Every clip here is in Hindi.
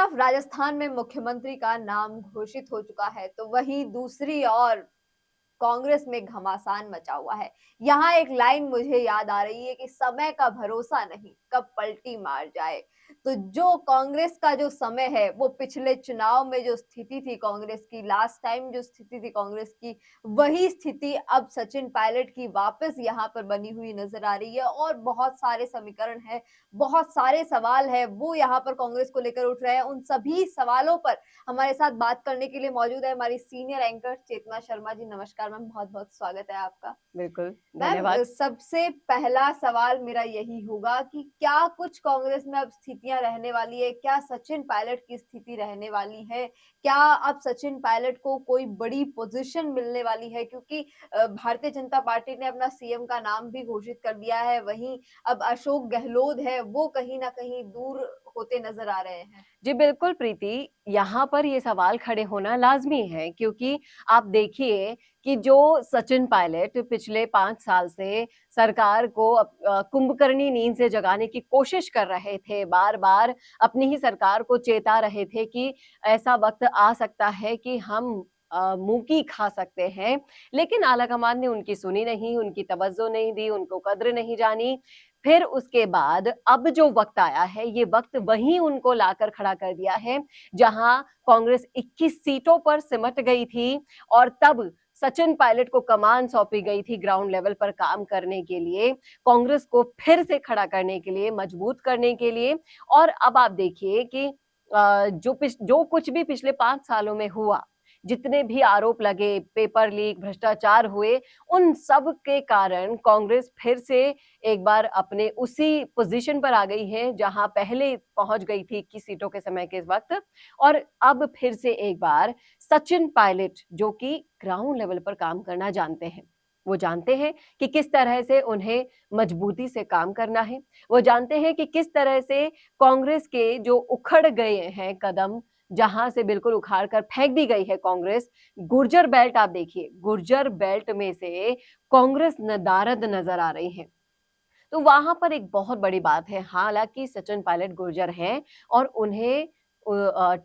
तरफ राजस्थान में मुख्यमंत्री का नाम घोषित हो चुका है, तो वहीं दूसरी ओर कांग्रेस में घमासान मचा हुआ है। यहाँ एक लाइन मुझे याद आ रही है कि समय का भरोसा नहीं, कब पलटी मार जाए। तो जो कांग्रेस का जो समय है, वो पिछले चुनाव में जो स्थिति थी कांग्रेस की, लास्ट टाइम जो स्थिति थी कांग्रेस की, वही स्थिति अब सचिन पायलट की वापस यहाँ पर बनी हुई नजर आ रही है और बहुत सारे समीकरण हैं, बहुत सारे सवाल हैं, वो यहाँ पर कांग्रेस को लेकर उठ रहे हैं। उन सभी सवालों पर हमारे साथ बात करने के लिए मौजूद है हमारी सीनियर एंकर चेतना शर्मा जी। नमस्कार मैम, बहुत-बहुत स्वागत है आपका। बिल्कुल, मैम, धन्यवाद। सबसे पहला सवाल मेरा यही होगा कि क्या कुछ कांग्रेस में अब स्थितियां रहने वाली है? क्या सचिन पायलट की स्थिति रहने वाली है? क्या अब सचिन पायलट को कोई बड़ी पोजीशन मिलने वाली है? क्योंकि भारतीय जनता पार्टी ने अपना सीएम का नाम भी घोषित कर दिया है, वहीं अब अशोक गहलोत है, वो कहीं न कहीं दूर होते नजर आ रहे हैं। जी, बिल्कुल प्रीति, यहाँ पर ये सवाल खड़े होना लाज़मी है क्योंकि आप देखिए कि जो सचिन पायलट पिछले 5 साल से सरकार को कुंभकर्णी नींद से जगाने की कोशिश कर रहे थे, बार-बार अपनी ही सरकार को चेता रहे थे कि ऐसा वक़्त आ सकता है कि हम मुँह की खा सकते हैं, लेकिन आलाकमान ने उनकी सुनी नहीं, उनकी तवज्जो नहीं दी, उनको कद्र नहीं जानी। फिर उसके बाद अब जो वक़्त आया है, ये वक़्त वहीं उनको लाकर खड़ा कर दिया है, जहाँ कांग्रेस 21 सीटों पर सिमट गई थी और तब सचिन पायलट को कमान सौंपी गई थी ग्राउंड लेवल पर काम करने के लिए, कांग्रेस को फिर से खड़ा करने के लिए, मजबूत करने के लिए। और अब आप देखिए कि जो कुछ भी पिछले 5 सालों में हुआ, जितने भी आरोप लगे, पेपर लीक, भ्रष्टाचार हुए, उन सब के कारण कांग्रेस फिर से एक बार अपने उसी पोजीशन पर आ गई है जहां पहले पहुंच गई थी 21 सीटों के समय के इस वक्त। और अब फिर से एक बार सचिन पायलट जो कि ग्राउंड लेवल पर काम करना जानते हैं, वो जानते हैं कि किस तरह से उन्हें मजबूती से काम करना है, वो जानते हैं कि किस तरह से कांग्रेस के जो उखड़ गए हैं कदम, जहां से बिल्कुल उखाड़ कर फेंक दी गई है कांग्रेस, गुर्जर बेल्ट आप देखिए, गुर्जर बेल्ट में से कांग्रेस नदारद नजर आ रही है। तो वहां पर एक बहुत बड़ी बात है, हालांकि सचिन पायलट गुर्जर हैं और उन्हें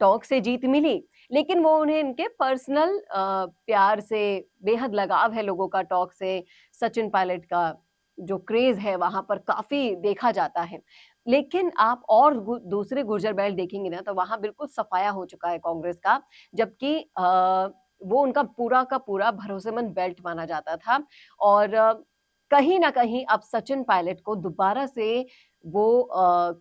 टॉक से जीत मिली, लेकिन वो उन्हें इनके पर्सनल प्यार से, बेहद लगाव है लोगों का टॉक से, सचिन पायलट का जो क्रेज है वहां पर काफी देखा जाता है। लेकिन आप और दूसरे गुर्जर बेल्ट देखेंगे ना, तो वहां बिल्कुल सफाया हो चुका है कांग्रेस का, जबकि वो उनका पूरा का पूरा भरोसेमंद बेल्ट माना जाता था। और कहीं न कहीं अब सचिन पायलट को दोबारा से वो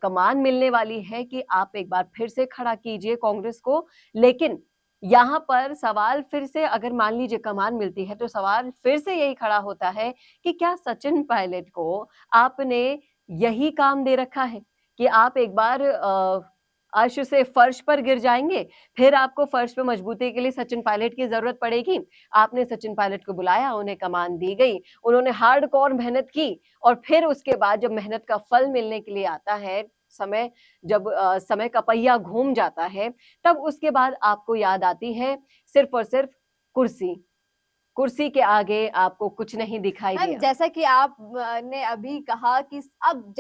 कमान मिलने वाली है कि आप एक बार फिर से खड़ा कीजिए कांग्रेस को। लेकिन यहाँ पर सवाल फिर से, अगर मान लीजिए कमान मिलती है, तो सवाल फिर से यही खड़ा होता है कि क्या सचिन पायलट को आपने यही काम दे रखा है कि आप एक बार अर्श से फर्श पर गिर जाएँगे, फिर आपको फर्श पे मजबूती के लिए सचिन पायलट की ज़रूरत पड़ेगी। आपने सचिन पायलट को बुलाया, उन्हें कमान दी गई, उन्होंने हार्डकोर मेहनत की और फिर उसके बाद जब मेहनत का फल मिलने के लिए आता है, समय जब समय का पहिया घूम जाता है, तब उसके बाद आपको याद आती है सिर्फ़ और सिर्फ़ कुर्सी। कुर्सी के आगे आपको कुछ नहीं दिखाई मैम, दिया। जैसा कि आप ने अभी कहा कि अब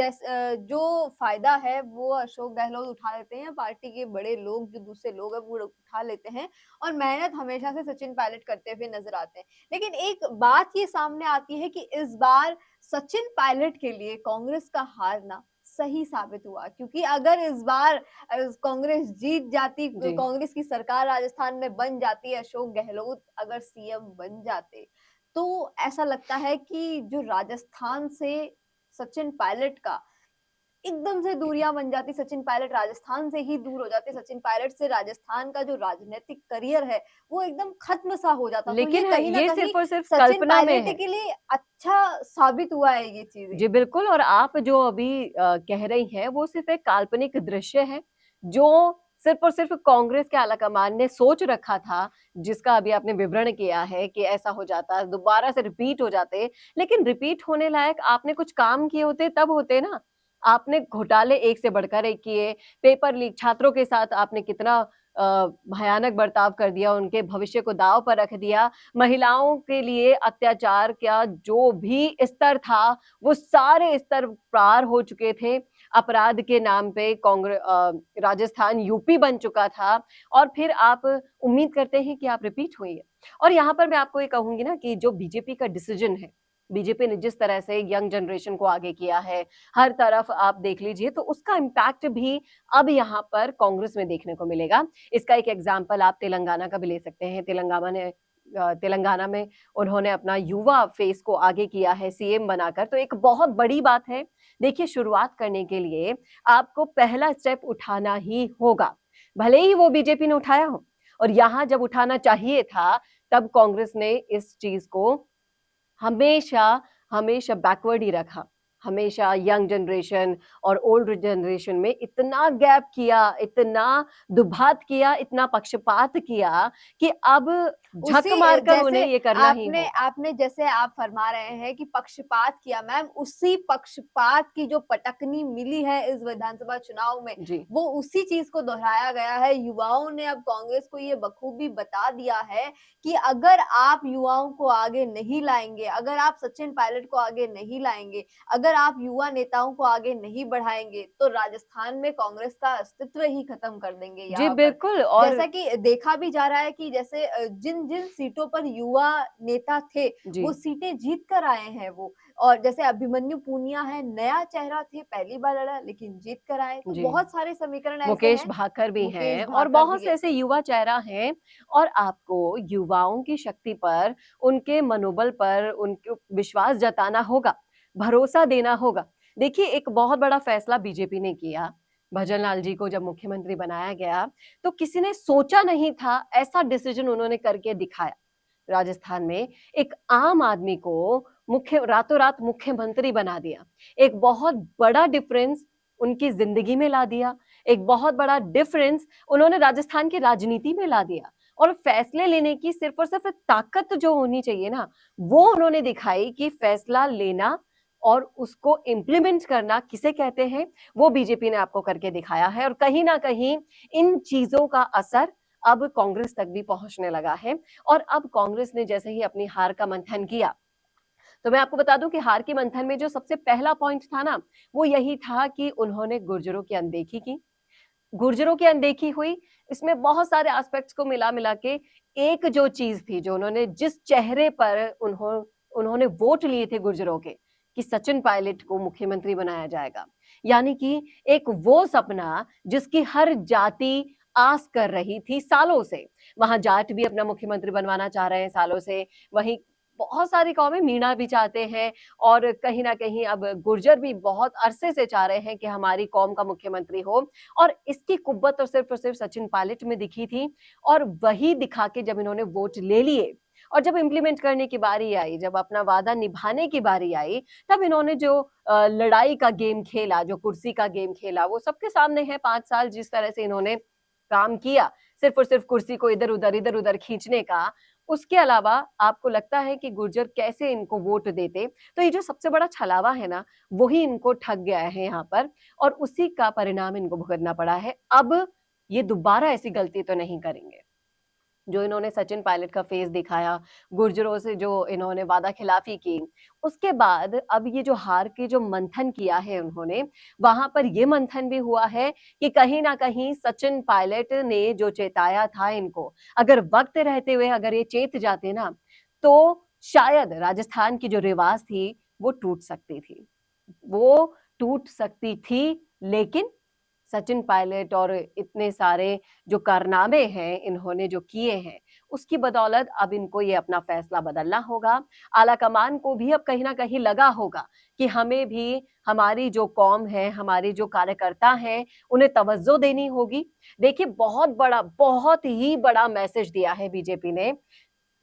जो फ़ायदा है वो अशोक गहलोत उठा लेते हैं, पार्टी के बड़े लोग जो दूसरे लोग हैं वो उठा लेते हैं और मेहनत हमेशा से सचिन पायलट करते हुए नज़र आते हैं। लेकिन एक बात ये सामने आती है कि इस बार सचिन पायलट के लिए कांग्रेस का हारना सही साबित हुआ, क्योंकि अगर इस बार कांग्रेस जीत जाती, जी। कांग्रेस की सरकार राजस्थान में बन जाती, अशोक गहलोत अगर सीएम बन जाते, तो ऐसा लगता है कि जो राजस्थान से सचिन पायलट का एकदम से दूरियां बन जाती, सचिन पायलट राजस्थान से ही दूर हो जाते, सचिन पायलट से राजस्थान का जो राजनीतिक करियर है वो एकदम खत्म सा हो जाता। तो ये लेकिन कहीं ना ये कहीं सिर्फ़ और सिर्फ़ सचिन कल्पना में पायलट है। के लिए अच्छा साबित हुआ है ये चीजें। जी, बिल्कुल। और आप जो अभी कह रही हैं, वो सिर्फ़ एक काल्पनिक दृश्य है, जो सिर्फ़ और सिर्फ़ कांग्रेस के आलाकमान ने सोच रखा था, जिसका अभी आपने विवरण किया है कि ऐसा हो जाता, दोबारा से रिपीट हो जाते। लेकिन रिपीट होने लायक आपने कुछ काम किए होते, तब होते ना। आपने घोटाले एक से बढ़कर एक किए, पेपर लीक, छात्रों के साथ आपने कितना भयानक बर्ताव कर दिया, उनके भविष्य को दाँव पर रख दिया। महिलाओं के लिए अत्याचार का जो भी स्तर था, वो सारे स्तर पार हो चुके थे। अपराध के नाम पे राजस्थान यूपी बन चुका था और फिर आप उम्मीद करते हैं कि आप रिपीट हुई है। और यहाँ पर मैं आपको ये कहूंगी ना कि जो बीजेपी का डिसीजन है, बीजेपी ने जिस तरह से यंग जनरेशन को आगे किया है, हर तरफ आप देख लीजिए, तो उसका इम्पैक्ट भी अब यहाँ पर कांग्रेस में देखने को मिलेगा। इसका एक एग्जाम्पल आप तेलंगाना का भी ले सकते हैं। तेलंगाना में उन्होंने अपना युवा फेस को आगे किया है सीएम बनाकर, तो एक बहुत बड़ी बात है। देखिए, शुरुआत करने के लिए आपको पहला स्टेप उठाना ही होगा, भले ही वो बीजेपी ने उठाया हो। और यहां जब उठाना चाहिए था, तब कांग्रेस ने इस चीज को हमेशा हमेशा बैकवर्ड ही रखा। हमेशा यंग जनरेशन और ओल्ड जनरेशन में इतना गैप किया, इतना दुभात किया, इतना पक्षपात किया कि अब झक मारकर जैसे उन्हें ये करना ही आपने होगा। आपने जैसे आप फरमा रहे हैं कि पक्षपात किया, मैम उसी पक्षपात की जो पटकनी मिली है इस विधानसभा चुनाव में, जी, वो उसी चीज को दोहराया गया है। युवाओं ने अब कांग्रेस को ये बखूबी बता दिया है कि अगर आप युवाओं को आगे नहीं लाएंगे, अगर आप सचिन पायलट को आगे नहीं लाएंगे, अगर आप युवा नेताओं को आगे नहीं बढ़ाएंगे, तो राजस्थान में कांग्रेस का अस्तित्व ही खत्म कर देंगे जी यहाँ पर। बिल्कुल। और जैसा कि देखा भी जा रहा है कि जैसे जिन जिन सीटों पर युवा नेता थे, जी, वो सीटें जीत कर आए हैं वो। और जैसे अभिमन्यु पूनिया है, नया चेहरा थे, पहली बार लड़ा लेकिन जीत कर आए। तो जी। बहुत सारे समीकरण ऐसे मुकेश हैं। भाकर भी मुकेश हैं और भाकर बहुत भी से है। ऐसे युवा चेहरा हैं। और आपको युवाओं की शक्ति पर, उनके मनोबल पर, उनके विश्वास जताना होगा, भरोसा देना होगा। देखिए, एक बहुत बड़ा फैसला बीजेपी ने किया। भजन लाल जी को जब मुख्यमंत्री बनाया गया, तो किसी ने सोचा नहीं था, ऐसा डिसीजन उन्होंने करके दिखाया। राजस्थान में एक आम आदमी को रातों रात मुख्यमंत्री बना दिया। एक बहुत बड़ा डिफरेंस उनकी जिंदगी में ला दिया। एक बहुत बड़ा डिफरेंस उन्होंने राजस्थान की राजनीति में ला दिया। और फैसले लेने की सिर्फ और सिर्फ ताकत जो होनी चाहिए ना, वो उन्होंने दिखाई कि फैसला लेना और उसको इम्प्लीमेंट करना किसे कहते हैं, वो बीजेपी ने आपको करके दिखाया है। और कहीं ना कहीं इन चीजों का असर अब कांग्रेस तक भी पहुंचने लगा है। और अब कांग्रेस ने जैसे ही अपनी हार का मंथन किया, तो मैं आपको बता दूं कि हार के मंथन में जो सबसे पहला पॉइंट था ना, वो यही था कि उन्होंने गुर्जरों की अनदेखी की। गुर्जरों की अनदेखी हुई। इसमें बहुत सारे एस्पेक्ट्स को मिला मिला के एक जो चीज थी, जो उन्होंने जिस चेहरे पर उन्होंने वोट लिए थे गुर्जरों के, कि सचिन पायलट को मुख्यमंत्री बनाया जाएगा, यानी कि एक वो सपना जिसकी हर जाति आस कर रही थी सालों से। वहां जाट भी अपना मुख्यमंत्री बनवाना चाह रहे हैं सालों से, वहीं बहुत सारी कौमें, मीणा भी चाहते हैं, और कहीं ना कहीं अब गुर्जर भी बहुत अरसे से चाह रहे हैं कि हमारी कौम का मुख्यमंत्री हो। और इसकी कुव्वत और सिर्फ सचिन पायलट में दिखी थी। और वही दिखा के जब इन्होंने वोट ले लिए और जब इम्प्लीमेंट करने की बारी आई, जब अपना वादा निभाने की बारी आई, तब इन्होंने जो लड़ाई का गेम खेला, जो कुर्सी का गेम खेला, वो सबके सामने है। 5 साल जिस तरह से इन्होंने काम किया, सिर्फ और सिर्फ कुर्सी को इधर उधर खींचने का, उसके अलावा आपको लगता है कि गुर्जर कैसे इनको वोट देते? तो ये जो सबसे बड़ा छलावा है ना, वही इनको ठग गया है यहाँ पर, और उसी का परिणाम इनको भुगतना पड़ा है। अब ये दोबारा ऐसी गलती तो नहीं करेंगे। जो इन्होंने सचिन पायलट का फेस दिखाया, गुर्जरों से जो इन्होंने वादा खिलाफी की, उसके बाद अब ये जो हार के जो मंथन किया है उन्होंने, वहां पर ये मंथन भी हुआ है कि कहीं ना कहीं सचिन पायलट ने जो चेताया था इनको, अगर वक्त रहते हुए अगर ये चेत जाते ना, तो शायद राजस्थान की जो रिवाज थी वो टूट सकती थी, वो टूट सकती थी। लेकिन सचिन पायलट और इतने सारे जो कारनामे हैं इन्होंने जो किए हैं, उसकी बदौलत अब इनको ये अपना फैसला बदलना होगा। आला कमान को भी अब कहीं ना कहीं लगा होगा कि हमें भी हमारी जो कौम है, हमारे जो कार्यकर्ता हैं, उन्हें तवज्जो देनी होगी। देखिए, बहुत ही बड़ा मैसेज दिया है बीजेपी ने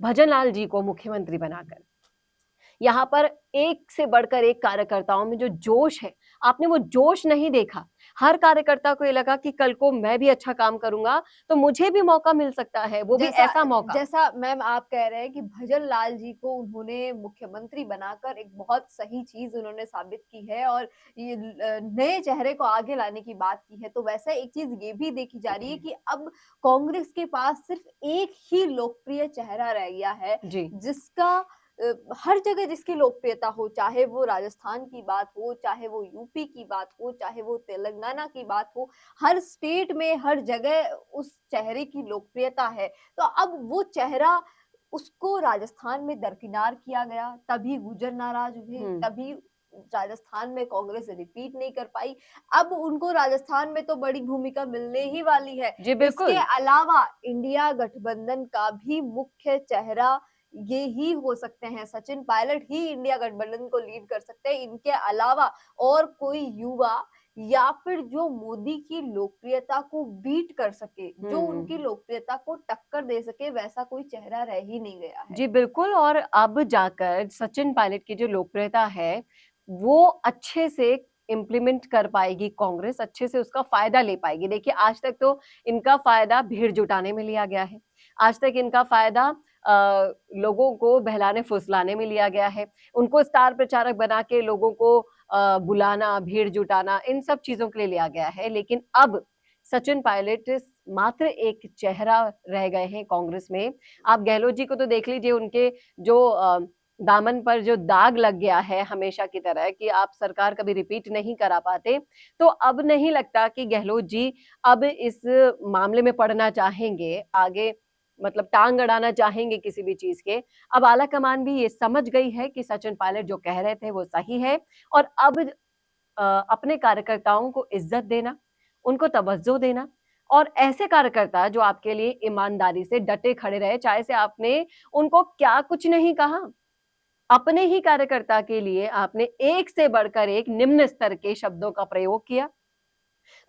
भजन लाल जी को मुख्यमंत्री बनाकर। यहाँ पर एक से बढ़कर एक कार्यकर्ताओं में जो जोश है, आपने वो जोश नहीं देखा। हर कार्यकर्ता को ये लगा कि कल को मैं भी अच्छा काम करूंगा तो मुझे भी मौका मिल सकता है, वो भी जैसा ऐसा मौका। जैसा मैम आप कह रहे हैं कि भजन लाल जी को उन्होंने मुख्यमंत्री बनाकर एक बहुत सही चीज उन्होंने साबित की है और ये नए चेहरे को आगे लाने की बात की है, तो वैसे एक चीज ये भी देखी जा रही है कि अब कांग्रेस के पास सिर्फ एक ही लोकप्रिय चेहरा रह गया है जी, जिसका हर जगह जिसकी लोकप्रियता हो, चाहे वो राजस्थान की बात हो, चाहे वो यूपी की बात हो, चाहे वो तेलंगाना की बात हो, हर स्टेट में, हर जगह उस चेहरे की लोकप्रियता है। तो अब वो चेहरा, उसको राजस्थान में दरकिनार किया गया, तभी गुर्जर नाराज़ हुए, हुँ। तभी राजस्थान में कांग्रेस रिपीट नहीं कर पाई। अब उनको राजस्थान में तो बड़ी भूमिका मिलने ही वाली है। जी, इसके बिल्कुल। अलावा इंडिया गठबंधन का भी मुख्य चेहरा ये ही हो सकते हैं, सचिन पायलट ही इंडिया गठबंधन को लीड कर सकते हैं। इनके अलावा और कोई युवा या फिर जो मोदी की लोकप्रियता को बीट कर सके, जो उनकी हुँ। लोकप्रियता को टक्कर दे सके, वैसा कोई चेहरा रह ही नहीं गया है। जी, बिल्कुल। और अब जाकर सचिन पायलट की जो लोकप्रियता है, वो अच्छे से इम्प्लीमेंट कर पाएगी कांग्रेस, अच्छे से उसका फ़ायदा ले पाएगी। देखिए, आज तक तो इनका फ़ायदा भीड़ जुटाने में लिया गया है। आज तक इनका फ़ायदा लोगों को बहलाने-फुसलाने में लिया गया है। उनको स्टार प्रचारक बना के लोगों को बुलाना, भीड़ जुटाना, इन सब चीज़ों के लिए लिया गया है। लेकिन अब सचिन पायलट मात्र एक चेहरा रह गए हैं कांग्रेस में। आप गहलोत जी को तो देख लीजिए, उनके जो दामन पर जो दाग लग गया है हमेशा की तरह कि आप सरकार कभी रिपीट नहीं करा पाते, तो अब नहीं लगता कि गहलोत जी अब इस मामले में पड़ना चाहेंगे, आगे मतलब टाँग अड़ाना चाहेंगे किसी भी चीज़ के। अब आलाकमान भी ये समझ गई है कि सचिन पायलट जो कह रहे थे वो सही है और अब अपने कार्यकर्ताओं को इज़्ज़त देना, उनको तवज्जो देना और ऐसे कार्यकर्ता जो आपके लिए ईमानदारी से डटे खड़े रहे, चाहे से आपने उनको क्या कुछ नहीं कहा। अपने ही कार्यकर्ता के लिए आपने एक से बढ़कर एक निम्न स्तर के शब्दों का प्रयोग किया।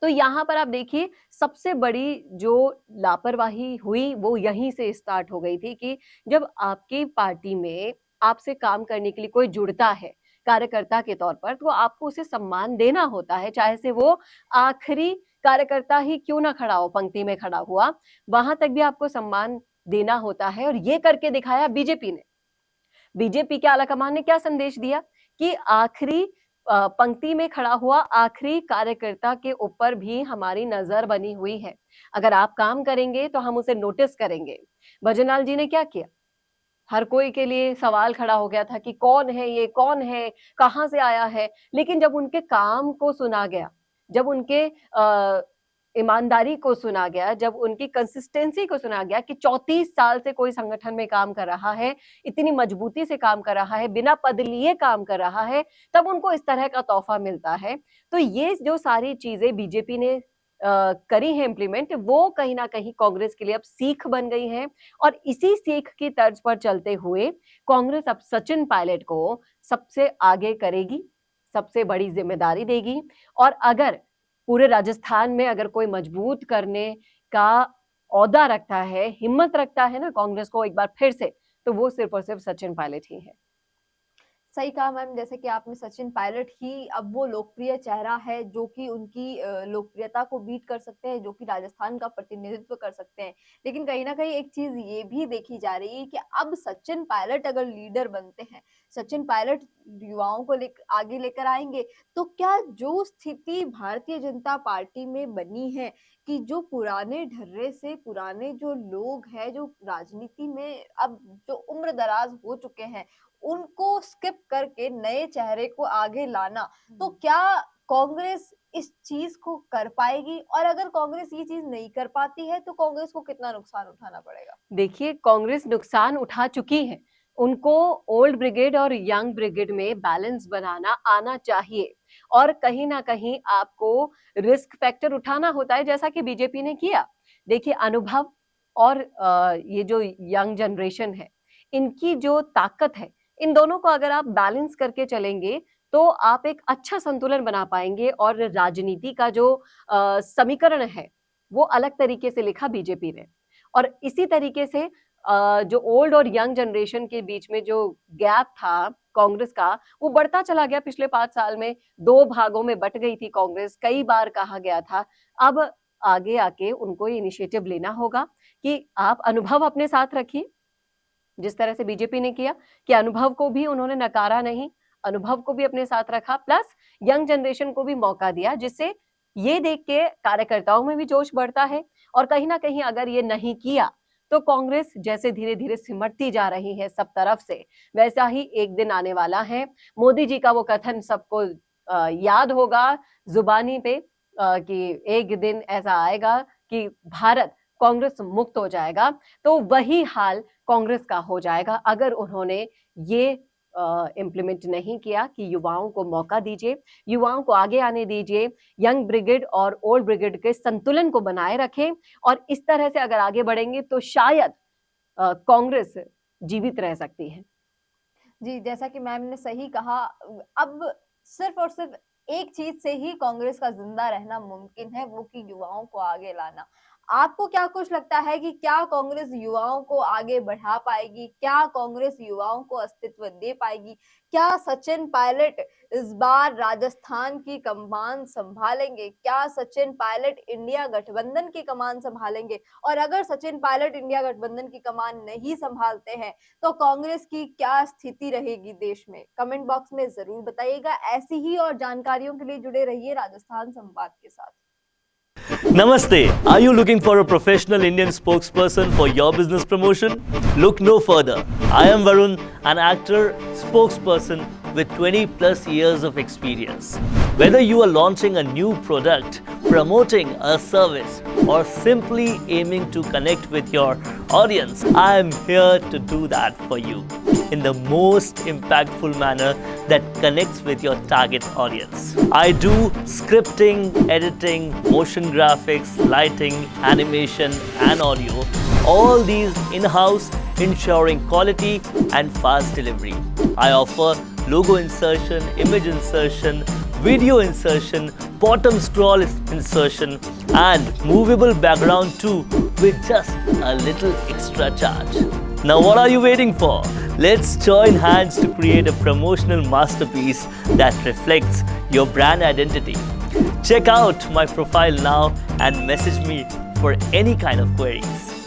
तो यहाँ पर आप देखिए, सबसे बड़ी जो लापरवाही हुई वो यहीं से स्टार्ट हो गई थी कि जब आपकी पार्टी में आपसे काम करने के लिए कोई जुड़ता है कार्यकर्ता के तौर पर, तो आपको उसे सम्मान देना होता है, चाहे से वो आखिरी कार्यकर्ता ही क्यों ना खड़ा हो, पंक्ति में खड़ा हुआ, वहां तक भी आपको सम्मान देना होता है। और ये करके दिखाया बीजेपी ने। बीजेपी के आलाकमान ने क्या संदेश दिया कि आखिरी पंक्ति में खड़ा हुआ आखिरी कार्यकर्ता के ऊपर भी हमारी नजर बनी हुई है। अगर आप काम करेंगे तो हम उसे नोटिस करेंगे। भजनलाल जी ने क्या किया? हर कोई के लिए सवाल खड़ा हो गया था कि कौन है ये, कौन है, कहाँ से आया है? लेकिन जब उनके काम को सुना गया, जब उनके ईमानदारी को सुना गया, जब उनकी कंसिस्टेंसी को सुना गया कि 34 साल से कोई संगठन में काम कर रहा है, इतनी मजबूती से काम कर रहा है, बिना पद लिए काम कर रहा है, तब उनको इस तरह का तोहफा मिलता है। तो ये जो सारी चीज़ें बीजेपी ने करी हैं इम्प्लीमेंट, वो कहीं न कहीं कांग्रेस के लिए अब सीख बन गई हैं और इसी सीख की तर्ज पर चलते हुए कांग्रेस अब सचिन पायलट को सबसे आगे करेगी, सबसे बड़ी ज़िम्मेदारी देगी और अगर पूरे राजस्थान में अगर कोई मजबूत करने का ओहदा रखता है, हिम्मत रखता है ना कांग्रेस को एक बार फिर से, तो वो सिर्फ़ और सिर्फ़ सचिन पायलट ही है। सही कहा मैम, जैसे कि आपने, सचिन पायलट ही अब वो लोकप्रिय चेहरा है जो कि उनकी लोकप्रियता को बीट कर सकते हैं, जो कि राजस्थान का प्रतिनिधित्व कर सकते हैं। लेकिन कहीं न कहीं एक चीज़ ये भी देखी जा रही है कि अब सचिन पायलट अगर लीडर बनते हैं, सचिन पायलट युवाओं को आगे लेकर आएँगे, तो क्या जो स्थिति भारतीय जनता पार्टी में बनी है कि जो पुराने ढर्रे से पुराने जो लोग हैं, जो राजनीति में अब जो उम्र-दराज़ हो चुके हैं, उनको स्किप करके नए चेहरे को आगे लाना, तो क्या कांग्रेस इस चीज़ को कर पाएगी? और अगर कांग्रेस ये चीज़ नहीं कर पाती है, तो कांग्रेस को कितना नुकसान उठाना पड़ेगा? देखिए, कांग्रेस नुकसान उठा चुकी है। उनको ओल्ड ब्रिगेड और यंग ब्रिगेड में बैलेंस बनाना आना चाहिए और कहीं न कहीं आपको रिस्क फैक्टर उठाना होता है, जैसा कि बीजेपी ने किया। देखिए, अनुभव और ये जो यंग जनरेशन है, इनकी जो ताकत है, इन दोनों को अगर आप बैलेंस करके चलेंगे, तो आप एक अच्छा संतुलन बना पाएँगे और राजनीति का जो समीकरण है, वो अलग तरीके से लिखा बीजेपी ने। और इसी तरीके से जो ओल्ड और यंग जनरेशन के बीच में जो गैप था कांग्रेस का, वो बढ़ता चला गया पिछले 5 साल में। 2 भागों में बँट गई थी कांग्रेस, कई बार कहा गया था। अब आगे आके उनको ये इनिशिएटिव लेना होगा कि आप अनुभव अपने साथ रखिए, जिस तरह से बीजेपी ने किया कि अनुभव को भी उन्होंने नकारा नहीं, अनुभव को भी अपने साथ रखा प्लस यंग जनरेशन को भी मौका दिया, जिससे ये देख के कार्यकर्ताओं में भी जोश बढ़ता है और कहीं न कहीं अगर ये नहीं किया, तो कांग्रेस जैसे धीरे धीरे सिमटती जा रही है सब तरफ से, वैसा ही एक दिन आने वाला है। मोदी जी का वो कथन सबको याद होगा जुबानी पे कि एक दिन ऐसा आएगा कि भारत कांग्रेस मुक्त हो जाएगा। तो वही हाल कांग्रेस का हो जाएगा अगर उन्होंने ये इम्प्लीमेंट नहीं किया कि युवाओं को मौका दीजिए, युवाओं को आगे आने दीजिए, यंग ब्रिगेड और ओल्ड ब्रिगेड के संतुलन को बनाए रखें। और इस तरह से अगर आगे बढ़ेंगे तो शायद कांग्रेस जीवित रह सकती है। जी, जैसा कि मैम ने सही कहा, अब सिर्फ और सिर्फ एक चीज से ही कांग्रेस का जिंदा रहना मुमकिन है, वो कि युवाओं को आगे लाना। आपको क्या कुछ लगता है कि क्या कांग्रेस युवाओं को आगे बढ़ा पाएगी? क्या कांग्रेस युवाओं को अस्तित्व दे पाएगी? क्या सचिन पायलट इस बार राजस्थान की कमान संभालेंगे? क्या सचिन पायलट इंडिया गठबंधन की कमान संभालेंगे? और अगर सचिन पायलट इंडिया गठबंधन की कमान नहीं संभालते हैं तो कांग्रेस की क्या स्थिति रहेगी देश में? कमेंट बॉक्स में जरूर बताइएगा। ऐसी ही और जानकारियों के लिए जुड़े रहिए राजस्थान संवाद के साथ। Namaste. Are you looking for a professional Indian spokesperson for your business promotion? Look no further. I am Varun, an actor, spokesperson with 20 plus years of experience. Whether you are launching a new product, promoting a service, or simply aiming to connect with your audience, I am here to do that for you in the most impactful manner that connects with your target audience. I do scripting, editing, motion graphics, lighting, animation and audio, all these in-house, ensuring quality and fast delivery. I offer logo insertion, image insertion, video insertion, bottom scroll insertion and movable background too with just a little extra charge. Now what are you waiting for? Let's join hands to create a promotional masterpiece that reflects your brand identity. Check out my profile now and message me for any kind of queries.